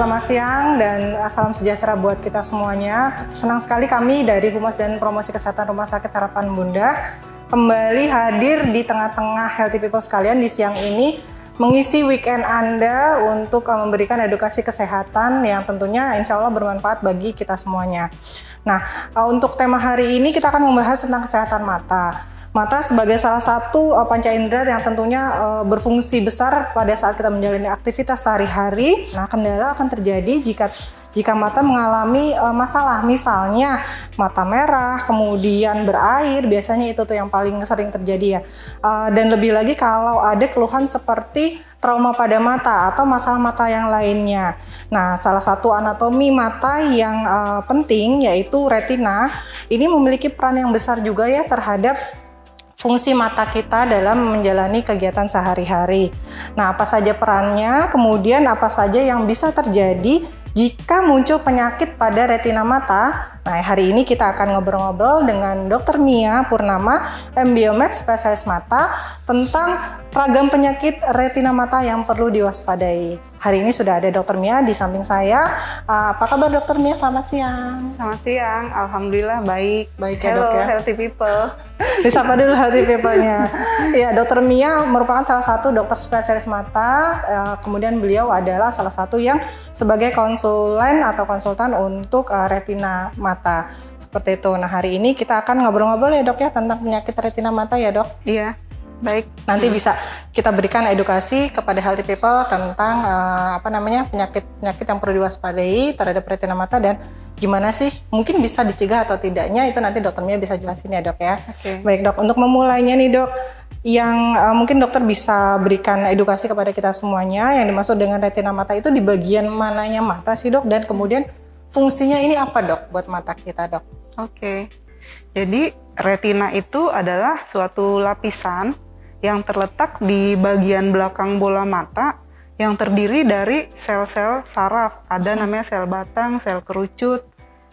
Selamat siang dan salam sejahtera buat kita semuanya. Senang sekali kami dari Humas dan Promosi Kesehatan Rumah Sakit Harapan Bunda kembali hadir di tengah-tengah healthy people sekalian di siang ini, mengisi weekend Anda untuk memberikan edukasi kesehatan yang tentunya insya Allah bermanfaat bagi kita semuanya. Nah, untuk tema hari ini kita akan membahas tentang kesehatan mata. Mata sebagai salah satu panca indera yang tentunya berfungsi besar pada saat kita menjalani aktivitas sehari-hari. Nah, kendala akan terjadi jika mata mengalami masalah, misalnya mata merah, kemudian berair, biasanya itu tuh yang paling sering terjadi ya. Dan lebih lagi kalau ada keluhan seperti trauma pada mata atau masalah mata yang lainnya. Nah, salah satu anatomi mata yang penting yaitu retina, ini memiliki peran yang besar juga ya terhadap fungsi mata kita dalam menjalani kegiatan sehari-hari. Nah, apa saja perannya, kemudian apa saja yang bisa terjadi jika muncul penyakit pada retina mata. Nah, hari ini kita akan ngobrol-ngobrol dengan Dr. Mia Purnama, MBiomed, spesialis mata, tentang ragam penyakit retina mata yang perlu diwaspadai. Hari ini sudah ada Dr. Mia di samping saya. Apa kabar Dr. Mia? Selamat siang. Selamat siang, alhamdulillah baik. Baik ya, Hello, Dok ya. healthy people. Disapa dulu healthy people-nya. Ya, Dr. Mia merupakan salah satu dokter spesialis mata. Kemudian beliau adalah salah satu yang sebagai konsulen atau konsultan untuk retina mata. Seperti itu. Nah, hari ini kita akan ngobrol-ngobrol ya, Dok ya, tentang penyakit retina mata ya, Dok. Iya, baik. Nanti bisa kita berikan edukasi kepada healthy people tentang penyakit-penyakit yang perlu diwaspadai terhadap retina mata dan gimana sih mungkin bisa dicegah atau tidaknya, itu nanti dokter Mia bisa jelasin ya, Dok ya. Oke. Baik, Dok, untuk memulainya nih, Dok, yang mungkin dokter bisa berikan edukasi kepada kita semuanya, yang dimaksud dengan retina mata itu di bagian mananya mata sih, Dok, dan kemudian fungsinya ini apa, Dok, buat mata kita, Dok? Oke. Jadi retina itu adalah suatu lapisan yang terletak di bagian belakang bola mata yang terdiri dari sel-sel saraf. Ada namanya sel batang, sel kerucut,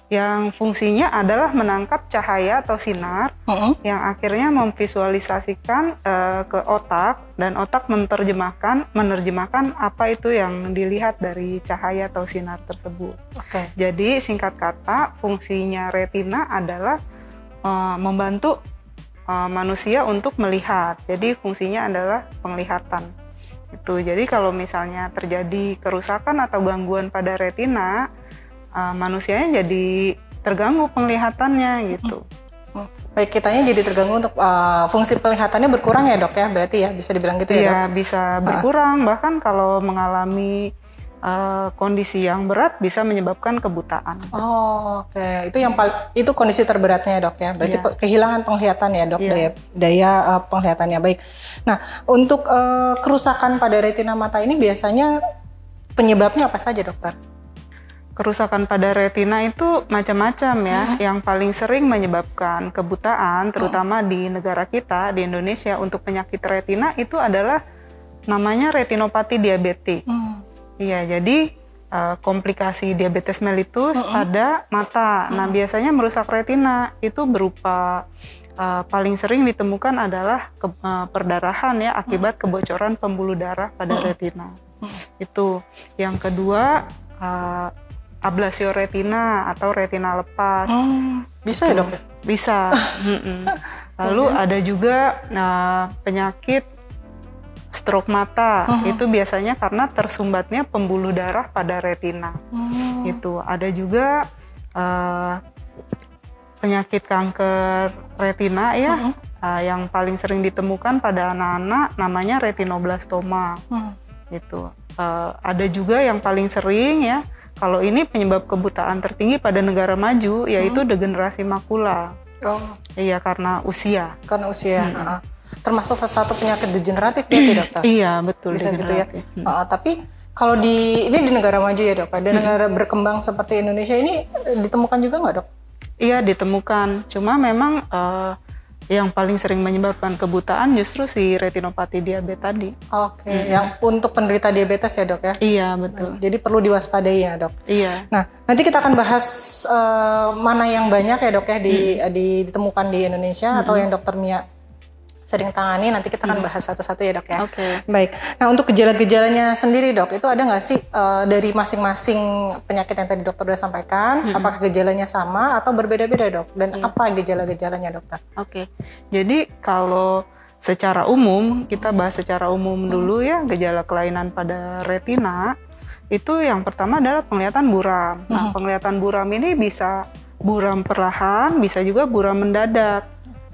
yang fungsinya adalah menangkap cahaya atau sinar yang akhirnya memvisualisasikan ke otak, dan otak menerjemahkan apa itu yang dilihat dari cahaya atau sinar tersebut. Oke. Jadi singkat kata, fungsinya retina adalah membantu manusia untuk melihat. Jadi fungsinya adalah penglihatan. Itu. Jadi kalau misalnya terjadi kerusakan atau gangguan pada retina, manusianya jadi terganggu penglihatannya gitu. Baik, kitanya jadi terganggu untuk fungsi penglihatannya berkurang ya, Dok ya, berarti ya bisa dibilang gitu ya, Dok? Iya, bisa berkurang, bahkan kalau mengalami kondisi yang berat bisa menyebabkan kebutaan. Oh, oke. Itu kondisi terberatnya, Dok ya. Berarti kehilangan penglihatan ya, Dok, daya penglihatannya. Baik. Nah, untuk kerusakan pada retina mata ini biasanya penyebabnya apa saja, Dokter? Kerusakan pada retina itu macam-macam ya. Yang paling sering menyebabkan kebutaan, terutama di negara kita, di Indonesia, untuk penyakit retina itu adalah namanya retinopati diabetik. Iya, jadi komplikasi diabetes mellitus pada mata. Nah, biasanya merusak retina itu berupa paling sering ditemukan adalah perdarahan ya, akibat kebocoran pembuluh darah pada retina. Itu. Yang kedua, ablasio retina atau retina lepas. Bisa ya, Dok? Bisa. Lalu ada juga penyakit stroke mata. Itu biasanya karena tersumbatnya pembuluh darah pada retina. Itu. Ada juga penyakit kanker retina ya, yang paling sering ditemukan pada anak-anak namanya retinoblastoma. Itu. Ada juga yang paling sering ya, kalau ini penyebab kebutaan tertinggi pada negara maju, yaitu degenerasi makula. Iya, karena usia. Karena usia. Termasuk salah satu penyakit degeneratif ya, Dokter? Iya, betul. Bisa gitu ya. Tapi kalau ini di negara maju ya, Dok? Di negara berkembang seperti Indonesia ini ditemukan juga nggak, Dok? Iya, ditemukan. Cuma memang yang paling sering menyebabkan kebutaan justru si retinopati diabetes tadi. Oke, yang untuk penderita diabetes ya, Dok ya? Iya, betul. Jadi perlu diwaspadai ya, Dok? Iya. Nah, nanti kita akan bahas mana yang banyak ya, Dok ya, ditemukan di Indonesia atau yang Dokter Mia sering tangani. Nanti kita akan bahas satu-satu ya dok ya. Oke. Baik. Nah untuk gejala-gejalanya sendiri dok, itu ada nggak sih dari masing-masing penyakit yang tadi dokter sudah sampaikan? Apakah gejalanya sama atau berbeda-beda dok? Dan apa gejala-gejalanya dokter? Oke. Jadi kalau secara umum, kita bahas secara umum dulu ya, gejala kelainan pada retina itu yang pertama adalah penglihatan buram. Nah, penglihatan buram ini bisa buram perlahan, bisa juga buram mendadak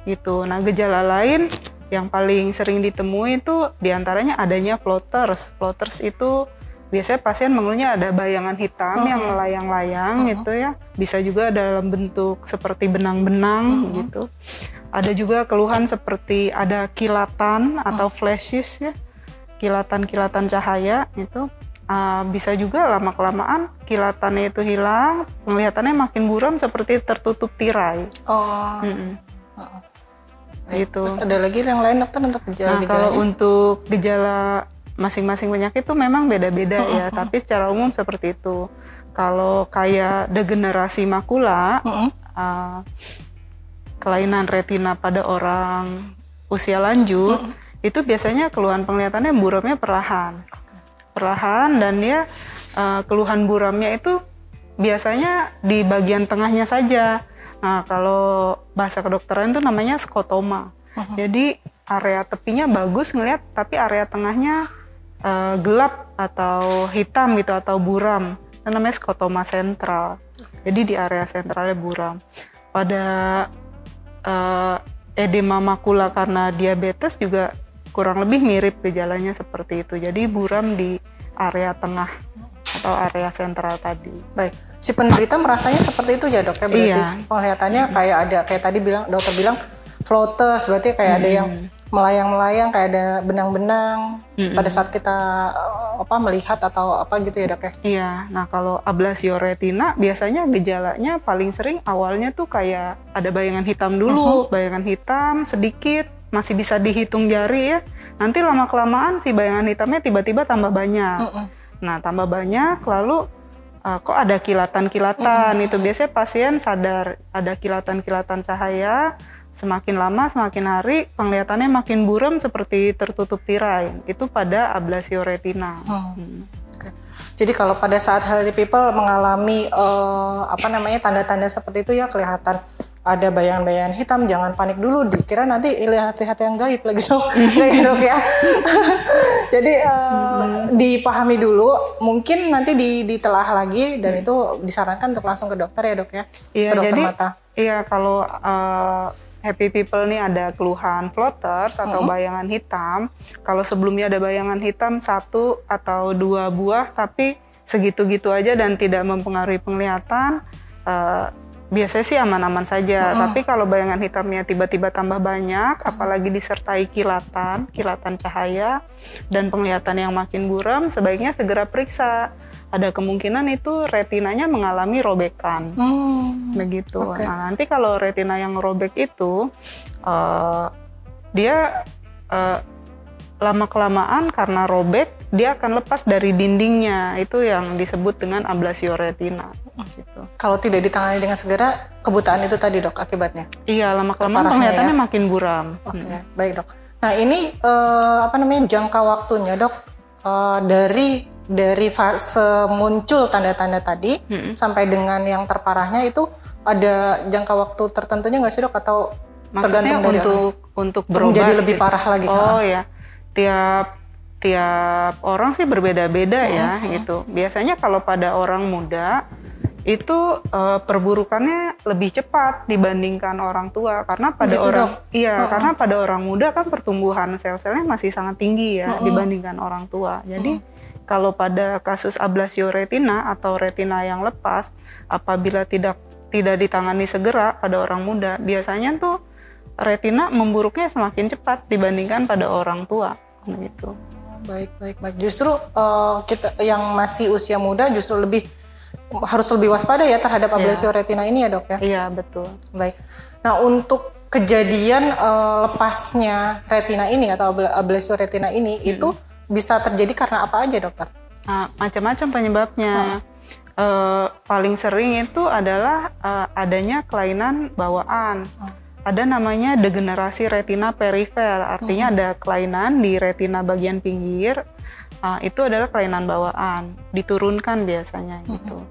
gitu. Nah, gejala lain yang paling sering ditemui itu diantaranya adanya floaters. Floaters itu biasanya pasien mengeluhnya ada bayangan hitam yang melayang-layang gitu ya. Bisa juga dalam bentuk seperti benang-benang gitu. Ada juga keluhan seperti ada kilatan atau flashes ya, kilatan-kilatan cahaya gitu. Bisa juga lama-kelamaan kilatannya itu hilang, penglihatannya makin buram seperti tertutup tirai. Gitu. Terus ada lagi yang lain dokter untuk gejala? Nah, kalau untuk gejala masing-masing penyakit itu memang beda-beda ya, tapi secara umum seperti itu. Kalau kayak degenerasi makula, kelainan retina pada orang usia lanjut, itu biasanya keluhan penglihatannya buramnya perlahan. Perlahan, dan dia keluhan buramnya itu biasanya di bagian tengahnya saja. Nah, kalau bahasa kedokteran itu namanya skotoma. Jadi area tepinya bagus ngelihat, tapi area tengahnya gelap atau hitam gitu atau buram. Itu namanya skotoma sentral. Jadi di area sentralnya buram. Pada edema makula karena diabetes juga kurang lebih mirip gejalanya seperti itu. Jadi buram di area tengah atau area sentral tadi. Baik. Si penderita merasanya seperti itu ya dok ya, berarti penglihatannya kayak ada, kayak tadi dokter bilang floaters, berarti kayak ada yang melayang-melayang, kayak ada benang-benang pada saat kita melihat atau apa gitu ya dok ya? Iya, nah kalau ablasio retina biasanya gejalanya paling sering awalnya tuh kayak ada bayangan hitam dulu, bayangan hitam sedikit, masih bisa dihitung jari ya. Nanti lama-kelamaan si bayangan hitamnya tiba-tiba tambah banyak. Nah tambah banyak, lalu kok ada kilatan-kilatan, itu biasanya pasien sadar ada kilatan-kilatan cahaya, semakin lama semakin hari penglihatannya makin buram seperti tertutup tirai, itu pada ablasio retina. Jadi kalau pada saat healthy people mengalami tanda-tanda seperti itu ya, kelihatan ada bayangan-bayangan hitam, jangan panik dulu, dikira nanti lihat-lihat yang gaib lagi dok, dok ya. Jadi dipahami dulu, mungkin nanti ditelah lagi, dan itu disarankan untuk langsung ke dokter ya dok ya, ke dokter mata. Iya, kalau happy people nih ada keluhan floaters atau bayangan hitam, kalau sebelumnya ada bayangan hitam 1 atau 2 buah, tapi segitu-gitu aja dan tidak mempengaruhi penglihatan, biasanya sih aman-aman saja. Tapi kalau bayangan hitamnya tiba-tiba tambah banyak, apalagi disertai kilatan cahaya, dan penglihatan yang makin buram, sebaiknya segera periksa. Ada kemungkinan itu retinanya mengalami robekan, begitu. Nah, nanti kalau retina yang robek itu, dia lama-kelamaan karena robek, dia akan lepas dari dindingnya, itu yang disebut dengan ablasio retina. Gitu. Kalau tidak ditangani dengan segera, kebutaan itu tadi dok akibatnya? Iya, lama-kelamaan penglihatannya makin buram. Baik dok. Nah ini jangka waktunya dok, dari fase muncul tanda-tanda tadi sampai dengan yang terparahnya itu ada jangka waktu tertentunya nggak sih dok, atau maksudnya tergantung dari untuk berobat menjadi lebih parah lagi? Oh ya, tiap orang sih berbeda-beda ya gitu. Biasanya kalau pada orang muda itu perburukannya lebih cepat dibandingkan orang tua, karena pada karena pada orang muda kan pertumbuhan sel-selnya masih sangat tinggi ya dibandingkan orang tua. Jadi kalau pada kasus ablasio retina atau retina yang lepas, apabila tidak ditangani segera pada orang muda, biasanya tuh retina memburuknya semakin cepat dibandingkan pada orang tua gitu. Baik. Justru kita yang masih usia muda justru harus lebih waspada ya terhadap ablasio retina ini ya dok ya? Iya, betul. Baik. Nah untuk kejadian lepasnya retina ini atau ablasio retina ini itu bisa terjadi karena apa aja dokter? Nah, macam-macam penyebabnya. Paling sering itu adalah adanya kelainan bawaan. ada namanya degenerasi retina perifer, artinya ada kelainan di retina bagian pinggir. Itu adalah kelainan bawaan, diturunkan biasanya gitu.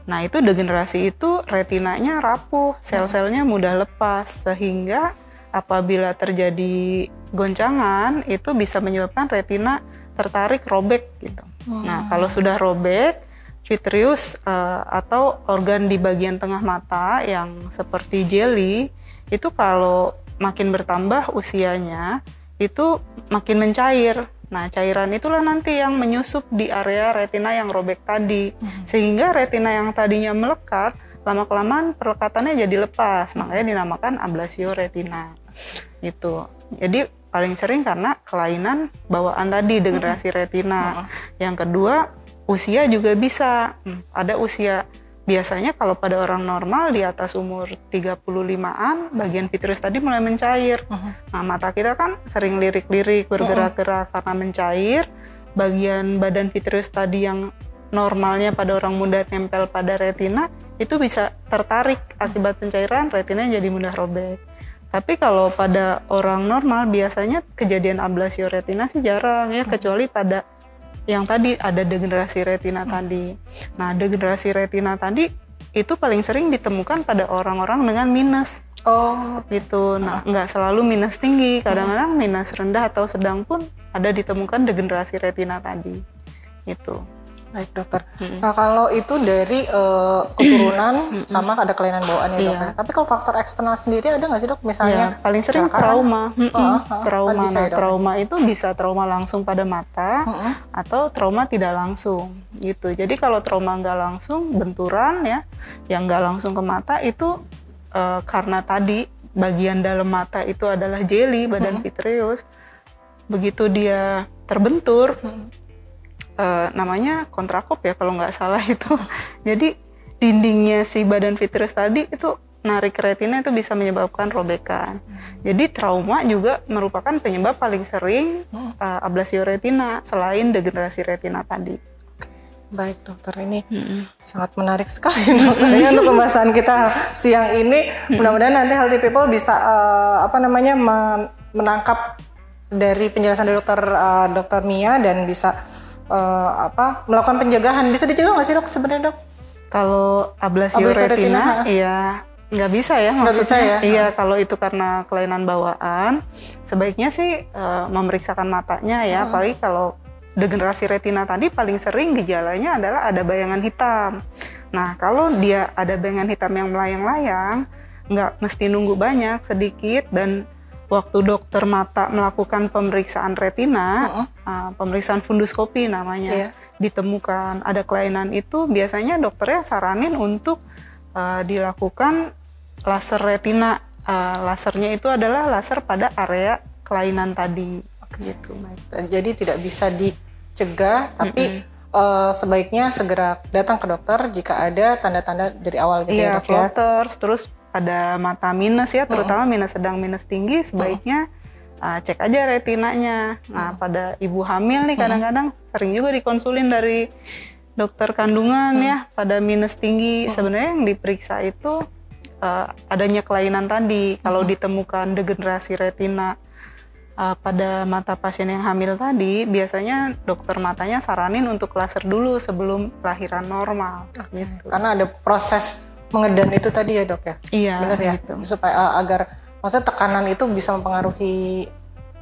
Nah itu degenerasi itu retinanya rapuh, sel-selnya mudah lepas, sehingga apabila terjadi goncangan itu bisa menyebabkan retina tertarik, robek gitu. Nah kalau sudah robek, vitreous atau organ di bagian tengah mata yang seperti jeli itu kalau makin bertambah usianya itu makin mencair. Nah, cairan itulah nanti yang menyusup di area retina yang robek tadi. Sehingga retina yang tadinya melekat, lama-kelamaan perlekatannya jadi lepas. Makanya dinamakan ablasio retina. Gitu. Jadi paling sering karena kelainan bawaan tadi, degenerasi retina. Yang kedua, usia juga bisa. Ada usia, biasanya kalau pada orang normal di atas umur 35-an, bagian vitreous tadi mulai mencair. Nah, mata kita kan sering lirik-lirik, bergerak-gerak karena mencair. Bagian badan vitreous tadi yang normalnya pada orang muda nempel pada retina, itu bisa tertarik akibat pencairan, retinanya jadi mudah robek. Tapi kalau pada orang normal, biasanya kejadian ablasio retina sih jarang ya, kecuali pada yang tadi ada degenerasi retina tadi. Nah, degenerasi retina tadi itu paling sering ditemukan pada orang-orang dengan minus. Gitu. Nah, nggak selalu minus tinggi, kadang-kadang minus rendah atau sedang pun ada ditemukan degenerasi retina tadi. Itu. Baik dokter. Nah kalau itu dari keturunan sama ada kelainan bawaan ya dok. Tapi kalau faktor eksternal sendiri ada nggak sih dok? Misalnya paling sering trauma. Trauma. Nah, trauma itu bisa trauma langsung pada mata atau trauma tidak langsung gitu. Jadi kalau trauma nggak langsung, benturan ya, yang nggak langsung ke mata itu karena tadi bagian dalam mata itu adalah jeli, badan vitreous. Begitu dia terbentur, namanya kontrakop ya kalau nggak salah itu. Jadi dindingnya si badan vitreous tadi itu narik retina, itu bisa menyebabkan robekan. Jadi trauma juga merupakan penyebab paling sering ablasio retina selain degenerasi retina tadi. Baik dokter, ini sangat menarik sekali dokter untuk pembahasan kita siang ini. Mudah-mudahan nanti Healthy People bisa menangkap dari penjelasan dari dokter Mia dan bisa melakukan pencegahan. Bisa dicegah nggak sih dok sebenarnya dok? Kalau ablasio retina, iya nggak bisa ya maksudnya. Nggak bisa ya? Iya, kalau itu karena kelainan bawaan, sebaiknya sih memeriksakan matanya ya. Apalagi kalau degenerasi retina tadi paling sering gejalanya adalah ada bayangan hitam. Nah, kalau dia ada bayangan hitam yang melayang-layang, nggak mesti nunggu banyak, sedikit, dan waktu dokter mata melakukan pemeriksaan retina, pemeriksaan funduskopi namanya, ditemukan ada kelainan itu, biasanya dokternya saranin untuk dilakukan laser retina. Lasernya itu adalah laser pada area kelainan tadi. Gitu. Jadi tidak bisa dicegah, tapi sebaiknya segera datang ke dokter jika ada tanda-tanda dari awal gitu ya dok ya. Floaters, terus pada mata minus ya, terutama minus sedang, minus tinggi, sebaiknya cek aja retinanya. Nah, pada ibu hamil nih kadang-kadang sering juga dikonsulin dari dokter kandungan ya, pada minus tinggi. Sebenarnya yang diperiksa itu adanya kelainan tadi. Kalau ditemukan degenerasi retina pada mata pasien yang hamil tadi, biasanya dokter matanya saranin untuk laser dulu sebelum lahiran normal. Gitu. Karena ada proses mengedam itu tadi ya dok ya? Iya, benar ya? gitu. Supaya agar, maksudnya tekanan itu bisa mempengaruhi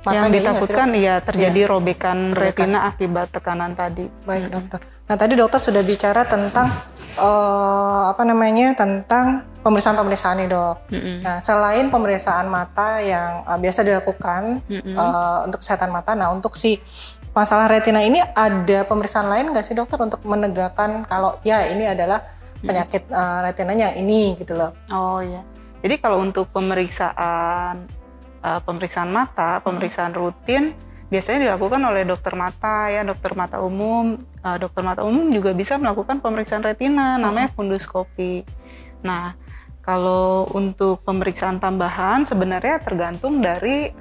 mata. Yang ditakutkan ya terjadi robekan retina akibat tekanan tadi. Baik dokter. Nah tadi dokter sudah bicara tentang tentang pemeriksaan nih dok. Nah selain pemeriksaan mata yang biasa dilakukan untuk kesehatan mata, nah untuk si masalah retina ini ada pemeriksaan lain nggak sih dokter untuk menegakkan kalau ya ini adalah penyakit retinanya yang ini gitu loh? Oh iya. Jadi kalau untuk pemeriksaan mata, pemeriksaan rutin biasanya dilakukan oleh dokter mata ya, dokter mata umum. Dokter mata umum juga bisa melakukan pemeriksaan retina, namanya funduskopi. Nah, kalau untuk pemeriksaan tambahan sebenarnya tergantung dari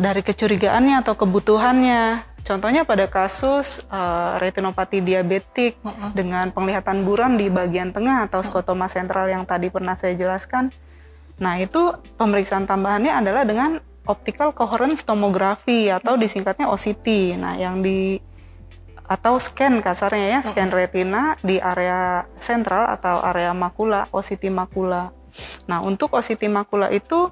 kecurigaannya atau kebutuhannya. Contohnya pada kasus retinopati diabetik dengan penglihatan buram di bagian tengah atau skotoma sentral yang tadi pernah saya jelaskan, Nah, itu pemeriksaan tambahannya adalah dengan optical coherence tomography atau disingkatnya OCT. Nah, atau scan kasarnya ya, scan retina di area sentral atau area makula, OCT makula. Nah, untuk OCT makula itu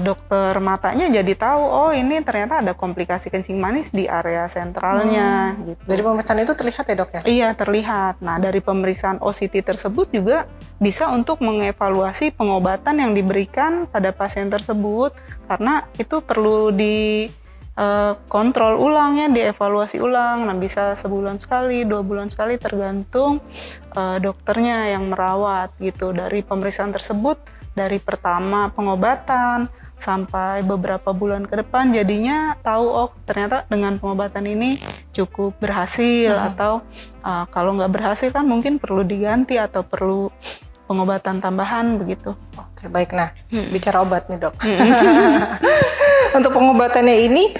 dokter matanya jadi tahu, oh ini ternyata ada komplikasi kencing manis di area sentralnya. Gitu. Dari pemeriksaan itu terlihat ya dok ya? Iya, terlihat. Nah, dari pemeriksaan OCT tersebut juga bisa untuk mengevaluasi pengobatan yang diberikan pada pasien tersebut, karena itu perlu kontrol ulang ya, dievaluasi ulang. Nah, bisa sebulan sekali, 2 bulan sekali, tergantung dokternya yang merawat gitu. Dari pemeriksaan tersebut, dari pertama pengobatan sampai beberapa bulan ke depan, jadinya tahu, oh ternyata dengan pengobatan ini cukup berhasil, atau kalau nggak berhasil kan mungkin perlu diganti atau perlu pengobatan tambahan begitu. Oke, baik. Nah, bicara obat nih dok. Untuk pengobatannya ini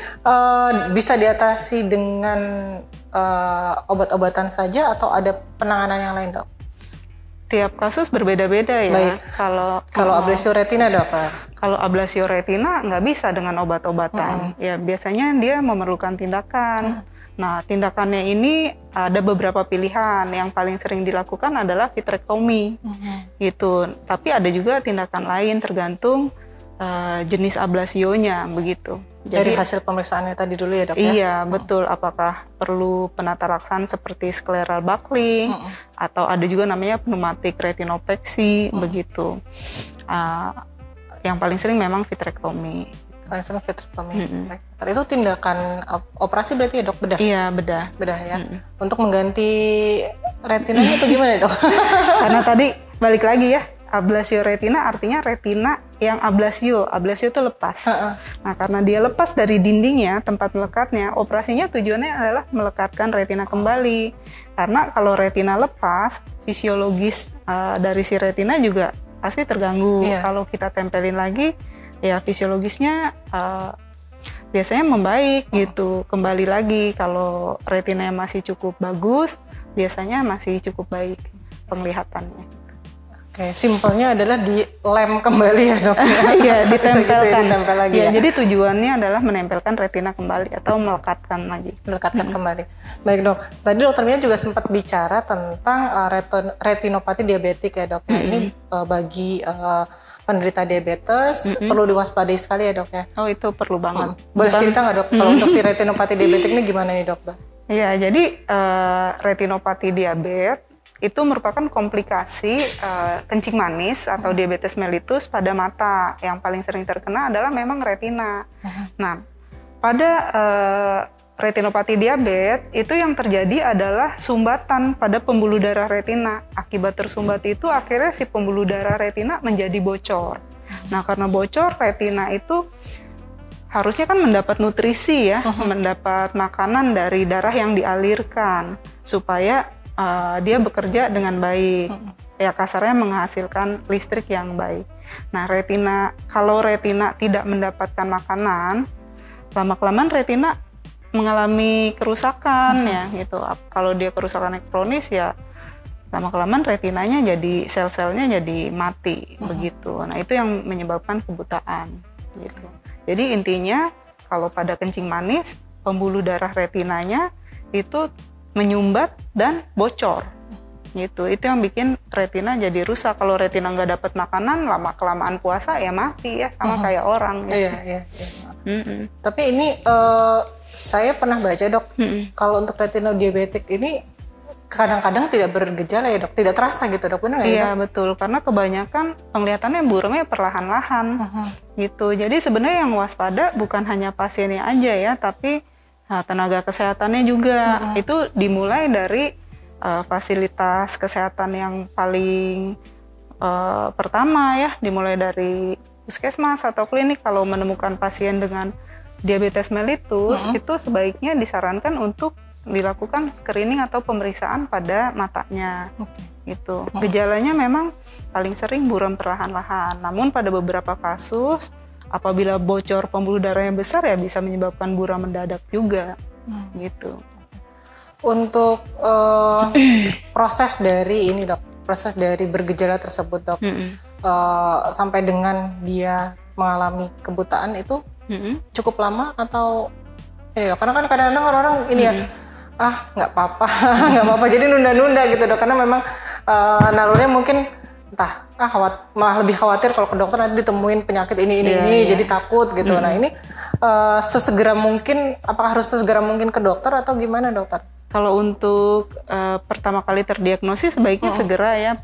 bisa diatasi dengan obat-obatan saja atau ada penanganan yang lain dok? Tiap kasus berbeda-beda ya. Baik. Kalau ablasio retina dok? Kalau ablasio retina nggak bisa dengan obat-obatan. Ya biasanya dia memerlukan tindakan. Nah, tindakannya ini ada beberapa pilihan. Yang paling sering dilakukan adalah vitrektomi. Gitu. Tapi ada juga tindakan lain tergantung jenis ablasionya begitu. Dari hasil pemeriksaannya tadi dulu ya dok ya? Iya, betul. Apakah perlu penataraksaan seperti scleral buckling, atau ada juga namanya pneumatic retinopexy, begitu. Yang paling sering memang vitrektomi. Paling sering vitrektomi. Itu tindakan operasi berarti ya dok, bedah? Iya, bedah. Bedah ya. Untuk mengganti retinanya itu gimana dok? Karena tadi balik lagi ya, ablasio retina artinya retina yang ablasio itu lepas. Nah, karena dia lepas dari dindingnya, tempat melekatnya, operasinya tujuannya adalah melekatkan retina kembali. Karena kalau retina lepas, fisiologis dari si retina juga pasti terganggu. Kalau kita tempelin lagi, ya fisiologisnya biasanya membaik gitu, kembali lagi. Kalau retinanya masih cukup bagus, biasanya masih cukup baik penglihatannya. Oke, simpelnya adalah dilem kembali ya dok? Iya, ditempelkan. Ditempel lagi ya. Jadi tujuannya adalah menempelkan retina kembali atau melekatkan lagi. Melekatkan kembali. Baik dok, tadi dokter Mia juga sempat bicara tentang retinopati diabetik ya dok. Ini bagi penderita diabetes perlu diwaspadai sekali ya dok ya? Oh, itu perlu banget. Boleh cerita nggak dok, kalau untuk si retinopati diabetik ini gimana nih dok? Iya, jadi retinopati diabetes itu merupakan komplikasi kencing manis atau diabetes mellitus pada mata. Yang paling sering terkena adalah memang retina. Nah, pada retinopati diabetes itu yang terjadi adalah sumbatan pada pembuluh darah retina. Akibat tersumbat itu akhirnya si pembuluh darah retina menjadi bocor. Nah, karena bocor, retina itu harusnya kan mendapat nutrisi ya, mendapat makanan dari darah yang dialirkan supaya dia bekerja dengan baik, ya kasarnya menghasilkan listrik yang baik. Nah, kalau retina tidak mendapatkan makanan, lama-kelamaan retina mengalami kerusakan ya gitu. Kalau dia kerusakan kronis ya lama-kelamaan retinanya jadi sel-selnya jadi mati begitu. Nah, itu yang menyebabkan kebutaan gitu. Jadi intinya kalau pada kencing manis, pembuluh darah retinanya itu menyumbat dan bocor gitu. Itu yang bikin retina jadi rusak. Kalau retina nggak dapat makanan, lama kelamaan puasa ya mati ya, sama kayak orang gitu. Iya. Tapi ini saya pernah baca dok, kalau untuk retina diabetik ini kadang-kadang tidak bergejala ya dok, tidak terasa gitu dok, benar nggak ya? Iya betul, karena kebanyakan penglihatannya buramnya perlahan-lahan gitu. Jadi sebenarnya yang waspada bukan hanya pasiennya aja ya, tapi tenaga kesehatannya juga. Itu dimulai dari fasilitas kesehatan yang paling pertama ya, dimulai dari puskesmas atau klinik. Kalau menemukan pasien dengan diabetes mellitus, itu sebaiknya disarankan untuk dilakukan screening atau pemeriksaan pada matanya. Gitu. Gejalanya memang paling sering buram perlahan-lahan. Namun pada beberapa kasus apabila bocor pembuluh darahnya besar ya bisa menyebabkan buram mendadak juga, gitu. Untuk proses dari ini dok, proses dari bergejala tersebut dok, sampai dengan dia mengalami kebutaan itu cukup lama atau ya, karena kan kadang-kadang orang ini ya nggak apa-apa nggak apa-apa jadi nunda-nunda gitu dok, karena memang nalurnya mungkin entah malah lebih khawatir kalau ke dokter nanti ditemuin penyakit ini jadi takut gitu. Nah ini sesegera mungkin, apakah harus sesegera mungkin ke dokter atau gimana dokter? Kalau untuk pertama kali terdiagnosis sebaiknya segera ya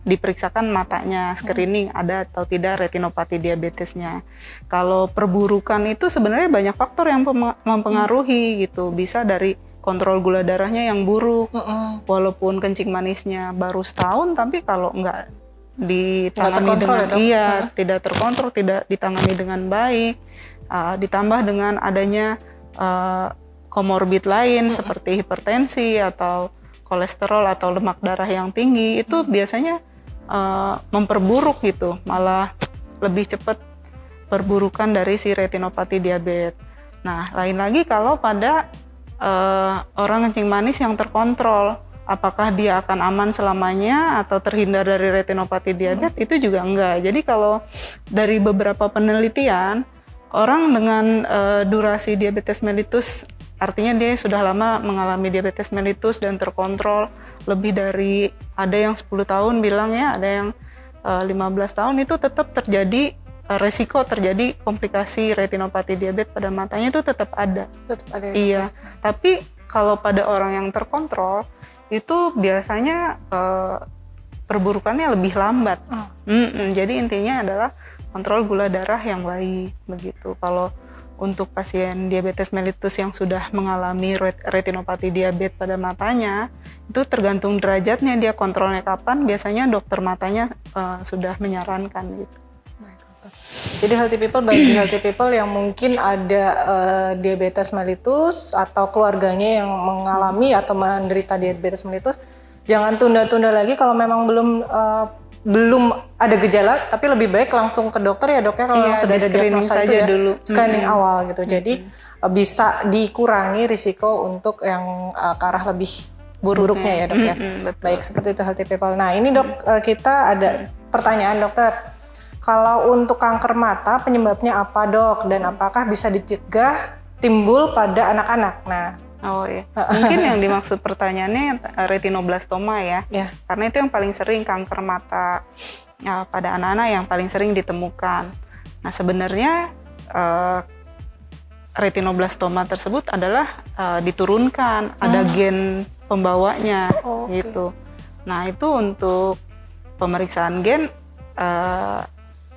diperiksakan matanya, screening ada atau tidak retinopati diabetesnya. Kalau perburukan itu sebenarnya banyak faktor yang mempengaruhi gitu, bisa dari kontrol gula darahnya yang buruk, walaupun kencing manisnya baru setahun, tapi kalau nggak ditangani dengan tidak terkontrol, tidak ditangani dengan baik, ditambah dengan adanya komorbid lain seperti hipertensi atau kolesterol atau lemak darah yang tinggi, itu biasanya memperburuk gitu, malah lebih cepat perburukan dari si retinopati diabetes. Nah, lain lagi kalau pada orang kencing manis yang terkontrol, apakah dia akan aman selamanya atau terhindar dari retinopati diabetes, itu juga enggak. Jadi kalau dari beberapa penelitian, orang dengan durasi diabetes mellitus, artinya dia sudah lama mengalami diabetes mellitus dan terkontrol lebih dari, ada yang 10 tahun bilang ya, ada yang 15 tahun, itu tetap terjadi resiko terjadi komplikasi retinopati diabetes pada matanya itu tetap ada. Iya, tapi kalau pada orang yang terkontrol itu biasanya perburukannya lebih lambat. Jadi intinya adalah kontrol gula darah yang baik begitu. Kalau untuk pasien diabetes mellitus yang sudah mengalami retinopati diabetes pada matanya, itu tergantung derajatnya dia kontrolnya kapan, biasanya dokter matanya sudah menyarankan gitu. Jadi bagi healthy people yang mungkin ada diabetes mellitus atau keluarganya yang mengalami atau menderita diabetes mellitus, jangan tunda-tunda lagi kalau memang belum ada gejala, tapi lebih baik langsung ke dokter ya dok ya, kalau sudah ada diagnosa itu ya, dulu screening awal gitu. Jadi bisa dikurangi risiko untuk yang ke arah lebih buruknya ya dok ya. Baik, seperti itu healthy people. Nah ini dok, kita ada pertanyaan dokter. Kalau untuk kanker mata penyebabnya apa dok, dan apakah bisa dicegah timbul pada anak-anak? Nah, mungkin yang dimaksud pertanyaannya retinoblastoma ya, karena itu yang paling sering kanker mata pada anak-anak yang paling sering ditemukan. Nah sebenarnya retinoblastoma tersebut adalah diturunkan, ada gen pembawanya gitu. Nah itu untuk pemeriksaan gen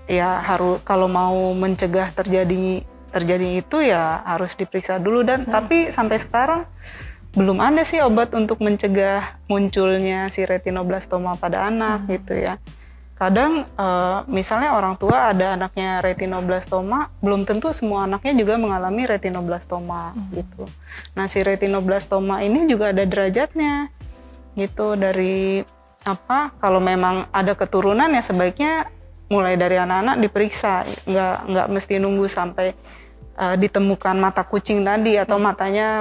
ya harus, kalau mau mencegah terjadi itu ya harus diperiksa dulu, dan tapi sampai sekarang belum ada sih obat untuk mencegah munculnya si retinoblastoma pada anak gitu ya. Kadang misalnya orang tua ada anaknya retinoblastoma, belum tentu semua anaknya juga mengalami retinoblastoma gitu. Nah si retinoblastoma ini juga ada derajatnya gitu, dari kalau memang ada keturunan ya sebaiknya mulai dari anak-anak diperiksa, nggak mesti nunggu sampai ditemukan mata kucing tadi atau matanya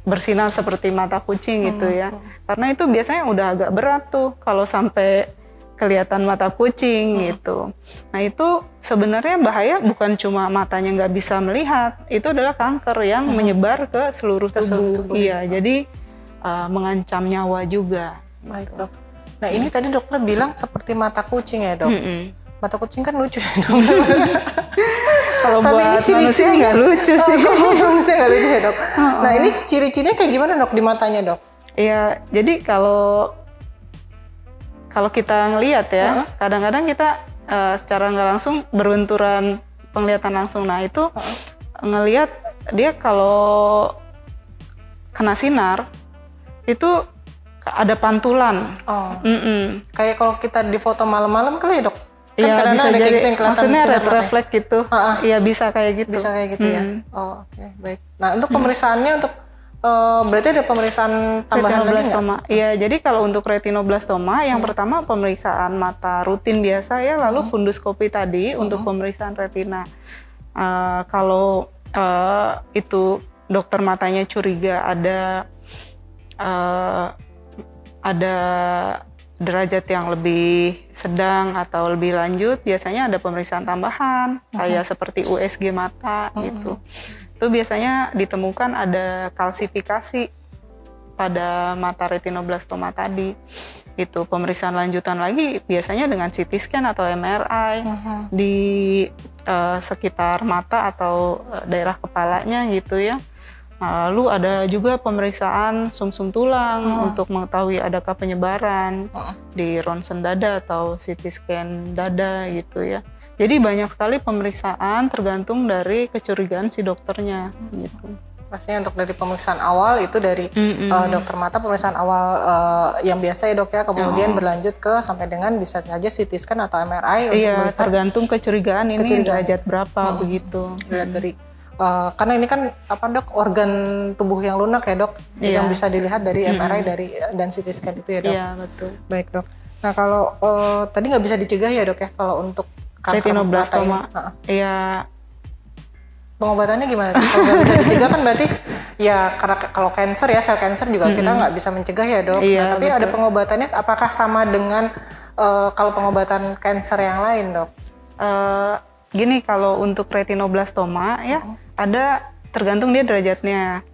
bersinar seperti mata kucing gitu ya, karena itu biasanya udah agak berat tuh kalau sampai kelihatan mata kucing gitu. Nah itu sebenarnya bahaya, bukan cuma matanya nggak bisa melihat, itu adalah kanker yang menyebar ke seluruh tubuh. Iya, jadi mengancam nyawa juga. Baik dok. Nah ini tadi dokter bilang seperti mata kucing ya dok. Mata kucing kan lucu ya dok. Kalau buat manusia nggak lucu sih. Manusia nggak lucu ya dok. Nah ini ciri-cirinya kayak gimana dok di matanya dok? Iya, jadi kalau kita ngelihat ya, kadang-kadang kita secara nggak langsung berbenturan penglihatan langsung. Nah itu ngelihat dia kalau kena sinar itu ada pantulan. Kayak kalau kita di foto malam-malam kali ya dok? Iya kan bisa jadi, gitu maksudnya refleks gitu. Iya bisa kayak gitu. Bisa kayak gitu ya. Oke, baik. Nah untuk pemeriksaannya untuk berarti ada pemeriksaan tambahan lagi nggak? Iya, jadi kalau untuk retinoblastoma yang pertama pemeriksaan mata rutin biasa ya, lalu funduskopi tadi untuk pemeriksaan retina. Kalau itu dokter matanya curiga ada derajat yang lebih sedang atau lebih lanjut, biasanya ada pemeriksaan tambahan kayak seperti USG mata gitu. Itu biasanya ditemukan ada kalsifikasi pada mata retinoblastoma tadi. Itu pemeriksaan lanjutan lagi biasanya dengan CT scan atau MRI di sekitar mata atau daerah kepalanya gitu ya. Lalu ada juga pemeriksaan sumsum tulang untuk mengetahui adakah penyebaran di ronsen dada atau CT scan dada gitu ya. Jadi banyak sekali pemeriksaan tergantung dari kecurigaan si dokternya gitu. Pastinya untuk dari pemeriksaan awal itu dari dokter mata, pemeriksaan awal yang biasa ya dok ya, kemudian berlanjut ke sampai dengan bisa saja CT scan atau MRI untuk melihat tergantung kecurigaan ini derajat berapa begitu. Dilihat dari karena ini kan apa dok, organ tubuh yang lunak ya dok, yang bisa dilihat dari MRI dan CT scan itu ya dok. Iya betul. Baik dok. Nah kalau tadi nggak bisa dicegah ya dok ya kalau untuk retinoblastoma. Iya. Pengobatannya gimana? Kalau nggak bisa dicegah kan berarti ya, karena kalau cancer ya, sel cancer juga kita nggak bisa mencegah ya dok. Iya, nah, tapi betul. Ada pengobatannya, apakah sama dengan kalau pengobatan cancer yang lain dok? Gini, kalau untuk retinoblastoma ya ada tergantung dia derajatnya.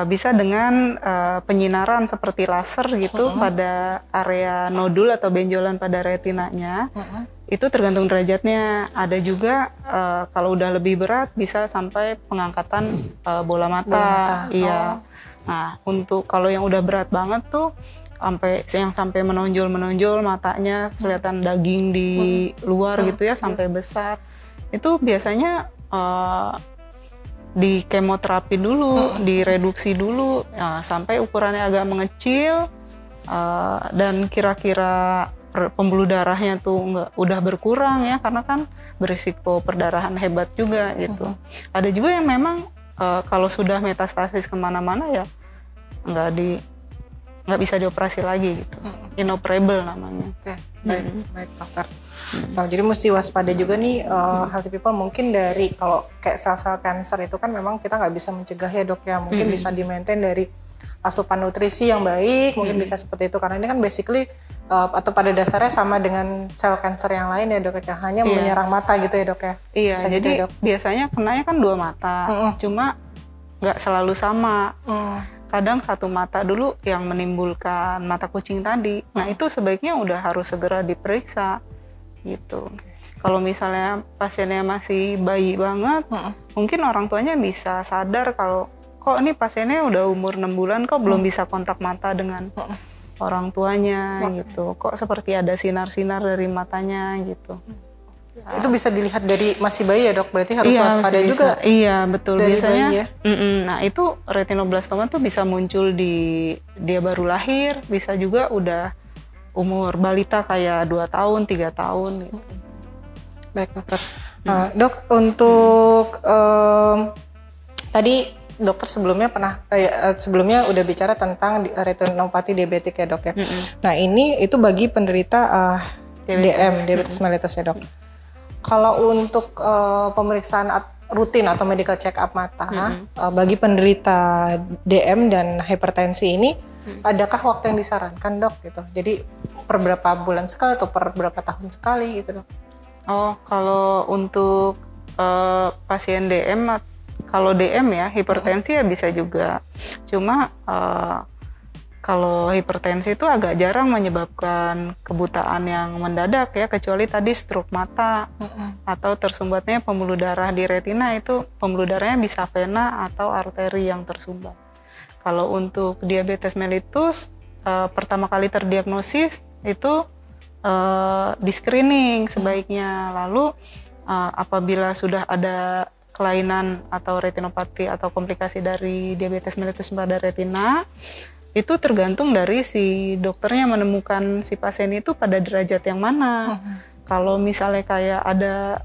Bisa dengan penyinaran seperti laser gitu pada area nodul atau benjolan pada retinanya. Itu tergantung derajatnya. Ada juga kalau udah lebih berat bisa sampai pengangkatan bola mata. Iya. Nah, untuk kalau yang udah berat banget tuh sampai menonjol matanya, kelihatan daging di luar gitu ya, sampai besar. Itu biasanya di kemoterapi dulu, direduksi dulu sampai ukurannya agak mengecil dan kira-kira pembuluh darahnya tuh udah berkurang ya, karena kan berisiko perdarahan hebat juga gitu. Ada juga yang memang kalau sudah metastasis kemana-mana ya nggak bisa dioperasi lagi gitu, inoperable namanya. Oke, baik dokter. Nah, jadi mesti waspada juga nih healthy people, mungkin dari kalau kayak sel-sel cancer itu kan memang kita nggak bisa mencegah ya dok ya, mungkin bisa di-maintain dari asupan nutrisi yang baik, mungkin bisa seperti itu, karena ini kan basically atau pada dasarnya sama dengan sel cancer yang lain ya dok ya, hanya menyerang mata gitu ya dok ya. Iya, bisa jadi dok, biasanya kenanya kan 2 mata, cuma nggak selalu sama. Kadang satu mata dulu yang menimbulkan mata kucing tadi. Nah itu sebaiknya udah harus segera diperiksa gitu. Kalau misalnya pasiennya masih bayi banget, mungkin orang tuanya bisa sadar kalau kok ini pasiennya udah umur 6 bulan kok belum bisa kontak mata dengan orang tuanya gitu. Kok seperti ada sinar-sinar dari matanya gitu. Itu bisa dilihat dari masih bayi ya dok, berarti harus waspada juga. Iya betul, biasanya bayi, ya? Nah itu retinoblastoma tuh bisa muncul di dia baru lahir, bisa juga udah umur balita kayak 2 tahun, 3 tahun gitu. Baik dokter. Dok, untuk tadi dokter sebelumnya udah bicara tentang retinopati diabetik ya dok ya. Nah ini itu bagi penderita diabetes mellitus ya dok. Kalau untuk pemeriksaan rutin atau medical check up mata bagi penderita DM dan hipertensi ini, adakah waktu yang disarankan dok gitu? Jadi per berapa bulan sekali atau per berapa tahun sekali gitu dok? Oh, kalau untuk pasien DM, kalau DM ya hipertensi ya bisa juga. Cuma kalau hipertensi itu agak jarang menyebabkan kebutaan yang mendadak ya, kecuali tadi stroke mata atau tersumbatnya pembuluh darah di retina, itu pembuluh darahnya bisa vena atau arteri yang tersumbat. Kalau untuk diabetes mellitus pertama kali terdiagnosis itu di screening sebaiknya, lalu apabila sudah ada kelainan atau retinopati atau komplikasi dari diabetes mellitus pada retina, itu tergantung dari si dokternya menemukan si pasien itu pada derajat yang mana. Kalau misalnya kayak ada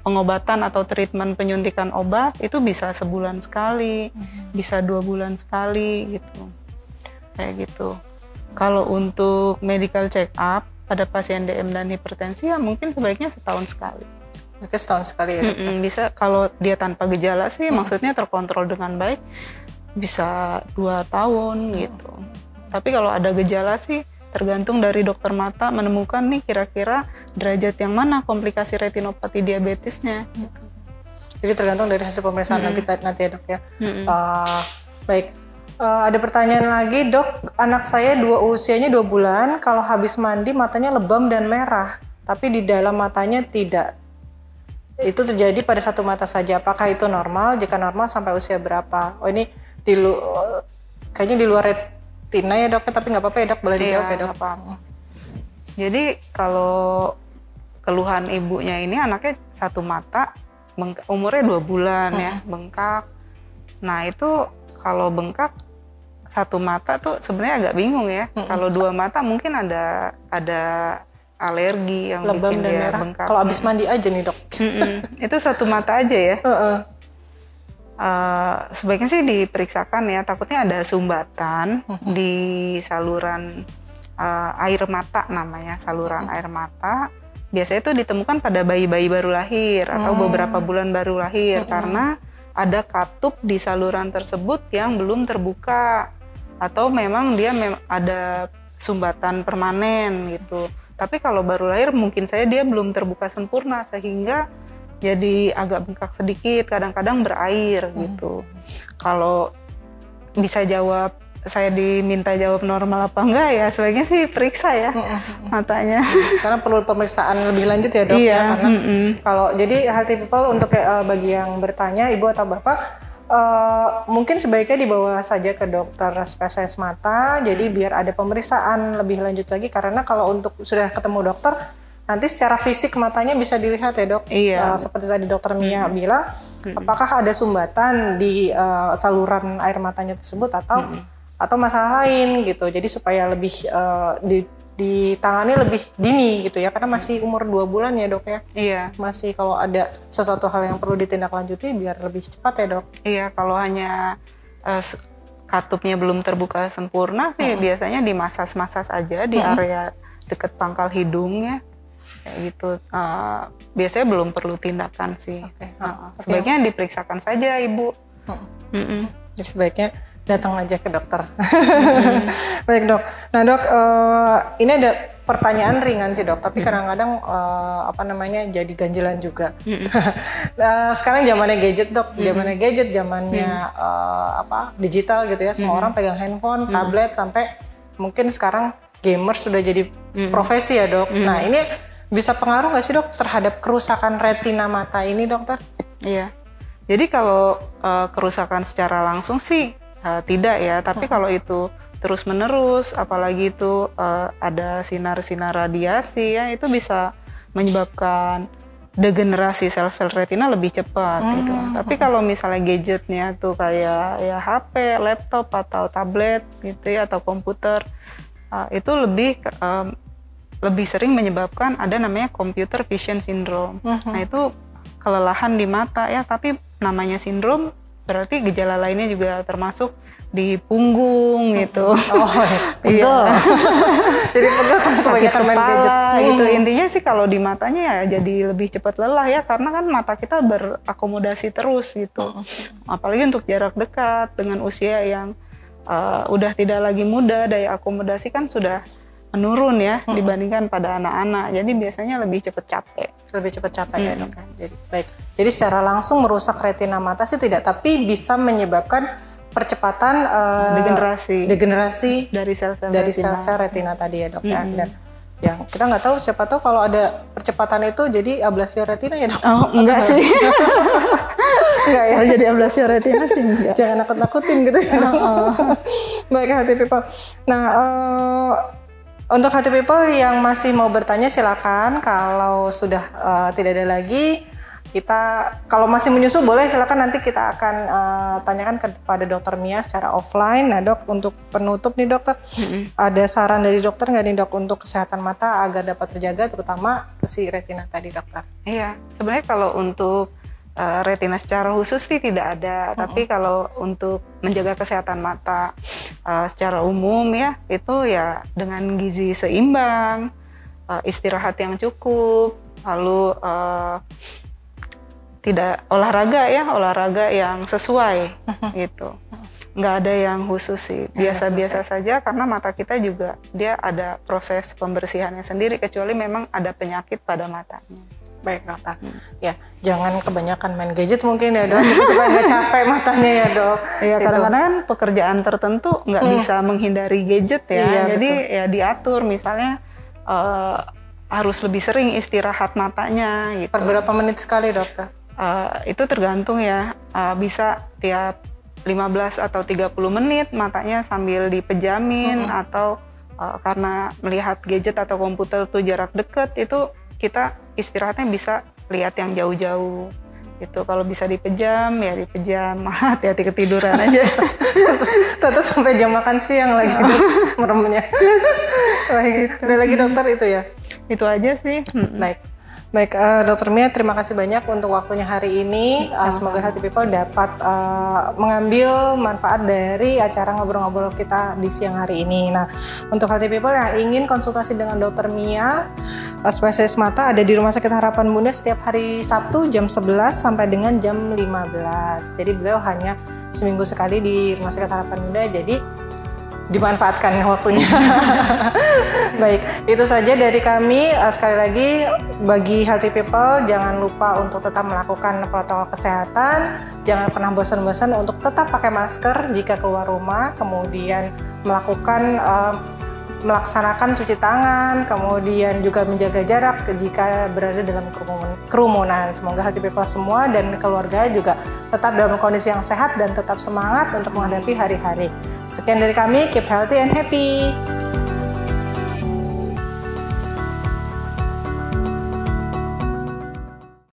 pengobatan atau treatment penyuntikan obat, itu bisa sebulan sekali, bisa 2 bulan sekali gitu, kayak gitu. Kalau untuk medical check up pada pasien DM dan hipertensi ya mungkin sebaiknya setahun sekali. Mungkin setahun sekali ya dokter? Bisa, kalau dia tanpa gejala sih maksudnya terkontrol dengan baik, bisa 2 tahun gitu. Tapi kalau ada gejala sih tergantung dari dokter mata menemukan nih kira-kira derajat yang mana komplikasi retinopati diabetesnya. Jadi tergantung dari hasil pemeriksaan lagi nanti ya dok ya. Baik, ada pertanyaan lagi dok, anak saya usianya 2 bulan, kalau habis mandi matanya lebam dan merah, tapi di dalam matanya tidak. Itu terjadi pada satu mata saja, apakah itu normal? Jika normal sampai usia berapa? Oh ini kayaknya di luar retina ya dok, tapi nggak apa-apa ya dok, boleh dijawab ya dok. Apa-apa. Jadi kalau keluhan ibunya ini anaknya satu mata, umurnya 2 bulan ya, bengkak. Nah itu kalau bengkak satu mata tuh sebenarnya agak bingung ya. Kalau 2 mata mungkin ada alergi yang lebam bikin dan dia merah. bengkak. Kalau abis mandi aja nih dok. Itu satu mata aja ya. Sebaiknya sih diperiksakan ya, takutnya ada sumbatan di saluran air mata namanya, saluran air mata. Biasanya itu ditemukan pada bayi-bayi baru lahir atau beberapa bulan baru lahir karena ada katup di saluran tersebut yang belum terbuka atau memang dia ada sumbatan permanen gitu. Tapi kalau baru lahir mungkin saja dia belum terbuka sempurna sehingga jadi agak bengkak sedikit, kadang-kadang berair gitu. Kalau bisa jawab, saya diminta jawab normal apa enggak ya, sebaiknya sih periksa ya matanya. Karena perlu pemeriksaan lebih lanjut ya dok ya. Karena kalau jadi healthy people untuk bagi yang bertanya, ibu atau bapak, mungkin sebaiknya dibawa saja ke dokter spesialis mata, jadi biar ada pemeriksaan lebih lanjut lagi, karena kalau untuk sudah ketemu dokter, nanti secara fisik matanya bisa dilihat ya dok. Seperti tadi dokter Mia bilang, apakah ada sumbatan di saluran air matanya tersebut atau masalah lain gitu, jadi supaya lebih ditangani lebih dini gitu ya, karena masih umur 2 bulan ya dok ya. Masih kalau ada sesuatu hal yang perlu ditindaklanjuti biar lebih cepat ya dok. Kalau hanya katupnya belum terbuka sempurna sih biasanya dimasas-masas aja di area dekat pangkal hidungnya kayak gitu. Biasanya belum perlu tindakan sih. Sebaiknya diperiksakan saja ibu. Jadi sebaiknya datang aja ke dokter. Baik dok. Nah dok, ini ada pertanyaan ringan sih dok, tapi kadang-kadang jadi ganjilan juga. Sekarang zamannya gadget dok, zamannya digital gitu ya. Semua orang pegang handphone, tablet, sampai mungkin sekarang gamers sudah jadi profesi ya dok. Nah ini bisa pengaruh nggak sih dok terhadap kerusakan retina mata ini dokter? Jadi kalau kerusakan secara langsung sih tidak ya, tapi kalau itu terus menerus, apalagi itu ada sinar-sinar radiasi ya, itu bisa menyebabkan degenerasi sel-sel retina lebih cepat gitu. Tapi kalau misalnya gadgetnya tuh kayak ya HP, laptop atau tablet gitu ya, atau komputer, itu lebih sering menyebabkan ada namanya computer vision syndrome. Nah itu kelelahan di mata ya, tapi namanya sindrom berarti gejala lainnya juga termasuk di punggung gitu. Pegel. Jadi pegel kan kebanyakan main gadget. Gitu. Intinya sih kalau di matanya ya jadi lebih cepat lelah ya, karena kan mata kita berakomodasi terus gitu. Apalagi untuk jarak dekat dengan usia yang udah tidak lagi muda, daya akomodasi kan sudah menurun ya dibandingkan pada anak-anak. Jadi biasanya lebih cepat capek. Ya dok. Jadi baik. Jadi secara langsung merusak retina mata sih tidak, tapi bisa menyebabkan percepatan degenerasi dari sel-sel retina tadi ya dok ya. Dan yang kita nggak tahu, siapa tahu kalau ada percepatan itu jadi ablasi retina ya dok. Enggak sih. Enggak ya. Jadi ablasi retina sih enggak. Jangan nakut-nakutin gitu ya dok. Baik healthy people. Nah untuk healthy people yang masih mau bertanya silakan. Kalau sudah tidak ada lagi, kita kalau masih menyusul boleh silakan, nanti kita akan tanyakan kepada dokter Mia secara offline. Nah dok, untuk penutup nih dokter, ada saran dari dokter nggak nih dok untuk kesehatan mata agar dapat terjaga, terutama si retina tadi dokter? Iya, sebenarnya kalau untuk retina secara khusus sih tidak ada, tapi kalau untuk menjaga kesehatan mata secara umum ya, itu ya dengan gizi seimbang, istirahat yang cukup, lalu tidak olahraga yang sesuai gitu. nggak ada yang khusus sih, biasa-biasa saja karena mata kita juga dia ada proses pembersihannya sendiri kecuali memang ada penyakit pada matanya. Baik dokter, ya jangan kebanyakan main gadget mungkin ya dok, supaya nggak capek matanya ya dok. Iya kadang-kadang kan pekerjaan tertentu nggak bisa menghindari gadget ya, Iya, jadi betul. ya diatur misalnya harus lebih sering istirahat matanya gitu. Per berapa menit sekali dokter? Itu tergantung ya, bisa tiap 15 atau 30 menit matanya sambil dipejamin atau karena melihat gadget atau komputer tuh jarak dekat itu kita istirahatnya bisa lihat yang jauh-jauh gitu. Kalau bisa dipejam ya dipejam, hati-hati ketiduran aja. Tetap sampai jam makan siang lagi meremnya. Baik, ada lagi dokter itu ya? Itu aja sih. Baik, Dokter Mia, terima kasih banyak untuk waktunya hari ini. Semoga Healthy People dapat mengambil manfaat dari acara ngobrol-ngobrol kita di siang hari ini. Nah, untuk Healthy People yang ingin konsultasi dengan Dokter Mia, spesialis mata ada di Rumah Sakit Harapan Bunda setiap hari Sabtu jam 11 sampai dengan jam 15. Jadi beliau hanya seminggu sekali di Rumah Sakit Harapan Bunda, jadi dimanfaatkan waktunya. Baik, itu saja dari kami. Sekali lagi, bagi Healthy People, jangan lupa untuk tetap melakukan protokol kesehatan. Jangan pernah bosan-bosan untuk tetap pakai masker jika keluar rumah. Kemudian melaksanakan cuci tangan. Kemudian juga menjaga jarak jika berada dalam kerumunan. Semoga Healthy People semua dan keluarga juga tetap dalam kondisi yang sehat dan tetap semangat untuk menghadapi hari-hari. Sekian dari kami, keep healthy and happy.